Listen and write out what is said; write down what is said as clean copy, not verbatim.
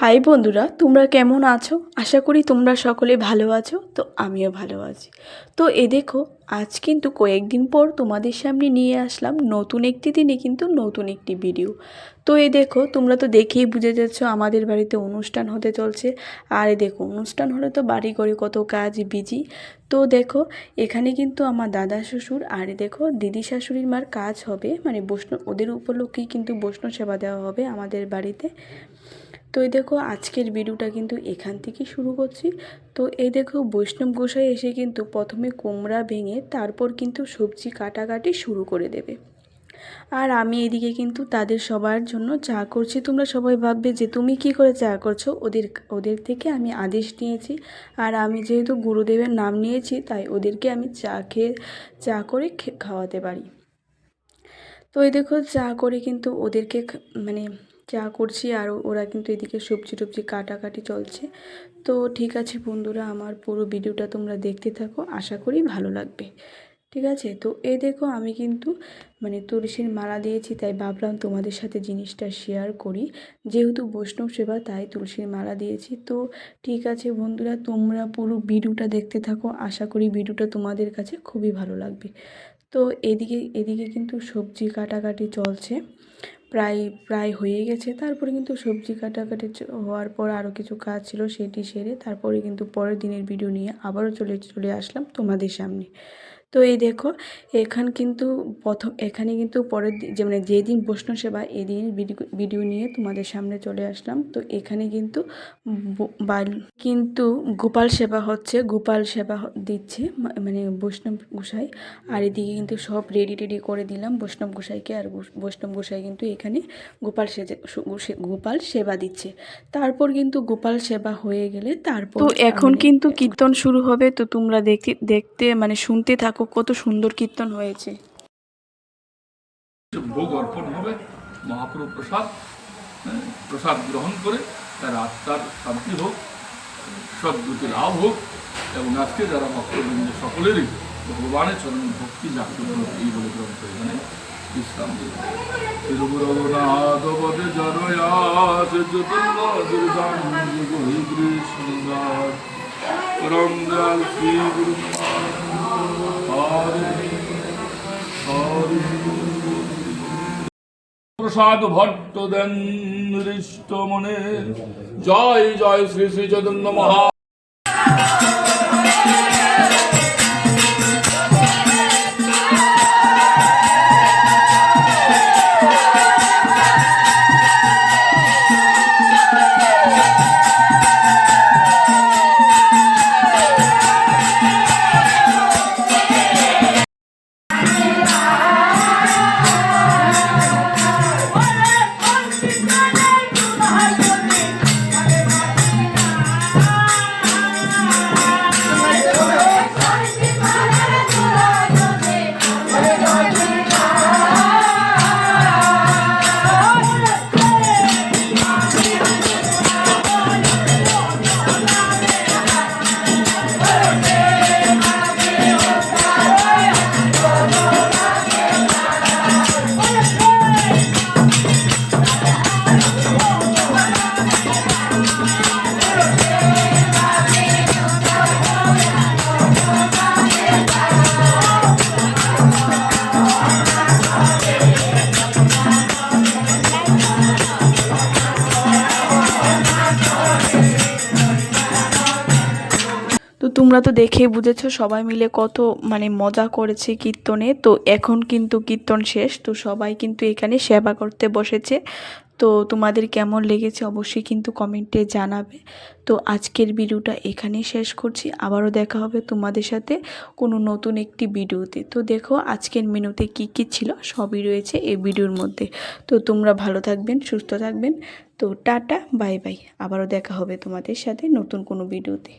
High বন্ধুরা, তোমরা কেমন আছো? আশা করি তোমরা সকলে ভালো আছো। তো আমিও ভালো আছি। তো দেখো, আজ কিন্তু কয়েকদিন পর তোমাদের সামনে নিয়ে আসলাম নতুন একটি দিনে কিন্তু নতুন একটি ভিডিও। তো দেখো, তোমরা তো দেখেই বুঝে যাচ্ছ আমাদের বাড়িতে অনুষ্ঠান হতে চলছে। আর দেখো, অনুষ্ঠান হলে তো বাড়ি করে কত কাজ বিজি। তো দেখো, এখানে কিন্তু আমার দাদা শ্বশুর আর দেখো দিদি শাশুড়ির মার কাজ হবে, মানে বৈষ্ণব, ওদের উপলক্ষেই কিন্তু বৈষ্ণব সেবা দেওয়া হবে আমাদের বাড়িতে। তো দেখো, আজকের ভিডিওটা কিন্তু এখান থেকে শুরু করছি। তো দেখো, বৈষ্ণব গোসাই এসে কিন্তু প্রথমে কুমড়া ভেঙে তারপর কিন্তু সবজি কাটাকাটি শুরু করে দেবে। আর আমি এদিকে কিন্তু তাদের সবার জন্য চা করছি। তোমরা সবাই ভাববে যে তুমি কি করে চা করছো, ওদের থেকে আমি আদেশ নিয়েছি। আর আমি যেহেতু গুরুদেবের নাম নিয়েছি, তাই ওদেরকে আমি চা করে খাওয়াতে পারি। তো দেখো, চা করে কিন্তু ওদেরকে মানে চা করছি, আর ওরা কিন্তু এদিকে সবজি টবজি কাটাকাটি চলছে। তো ঠিক আছে বন্ধুরা, আমার পুরো ভিডিওটা তোমরা দেখতে থাকো, আশা করি ভালো লাগবে। ঠিক আছে, তো দেখো, আমি কিন্তু মানে তুলসীর মালা দিয়েছি, তাই ভাবলাম তোমাদের সাথে জিনিসটা শেয়ার করি। যেহেতু বৈষ্ণব সেবা, তাই তুলসীর মালা দিয়েছি। তো ঠিক আছে বন্ধুরা, তোমরা পুরো ভিডিওটা দেখতে থাকো, আশা করি ভিডিওটা তোমাদের কাছে খুবই ভালো লাগবে। তো এদিকে কিন্তু সবজি কাটাকাটি চলছে, প্রায় প্রায় হয়ে গেছে। তারপরে কিন্তু সবজি কাটাকাটি হওয়ার পর আরও কিছু কাজ ছিল, সেটি সেরে তারপরে কিন্তু পরের দিনের ভিডিও নিয়ে আবারও চলে আসলাম তোমাদের সামনে। তো দেখো, এখানে কিন্তু পরের দিন, মানে যেদিন বৈষ্ণব সেবা, এদিন ভিডিও নিয়ে তোমাদের সামনে চলে আসলাম। তো এখানে কিন্তু কিন্তু গোপাল সেবা হচ্ছে, গোপাল সেবা দিচ্ছে মানে বৈষ্ণব গোসাই। আর এদিকে কিন্তু সব রেডি করে দিলাম বৈষ্ণব গোসাইকে। আর বৈষ্ণব গোসাই কিন্তু এখানে গোপাল সেবা দিচ্ছে। তারপর কিন্তু গোপাল সেবা হয়ে গেলে তারপর তো এখন কিন্তু কীর্তন শুরু হবে। তো তোমরা দেখতে মানে শুনতে থাকো, কত সুন্দর কীর্তন হয়েছে। ভোগ অর্পণ হবে, মহাপ্রভু প্রসাদ গ্রহণ করে তার আত্মার শান্তি হোক, সদ্গতি লাভ হোক, এবং আজকে যারা ভক্তবৃন্দ সকলেরই ভগবানের চরণ ভক্তি জাগ্রত হোক, এই বলে গ্রন্থ এখানে বিশ্রাম দিয়ে প্রসাদ ভট্ট দেন হৃষ্ট মনে। জয় জয় শ্রী শ্রী চৈতন্য মহা। তো তোমরা তো দেখেই বুঝেছো সবাই মিলে কত মানে মজা করেছে কীর্তনে। তো এখন কিন্তু কীর্তন শেষ, তো সবাই কিন্তু এখানে সেবা করতে বসেছে। তো তোমাদের কেমন লেগেছে অবশ্যই কিন্তু কমেন্টে জানাবে। তো আজকের ভিডিওটা এখানেই শেষ করছি, আবারও দেখা হবে তোমাদের সাথে কোনো নতুন একটি ভিডিওতে। তো দেখো, আজকের মেনুতে কি কি ছিল সবই রয়েছে এই ভিডিওর মধ্যে। তো তোমরা ভালো থাকবেন, সুস্থ থাকবেন। তো টাটা, বাই বাই, আবারও দেখা হবে তোমাদের সাথে নতুন কোনো ভিডিওতে।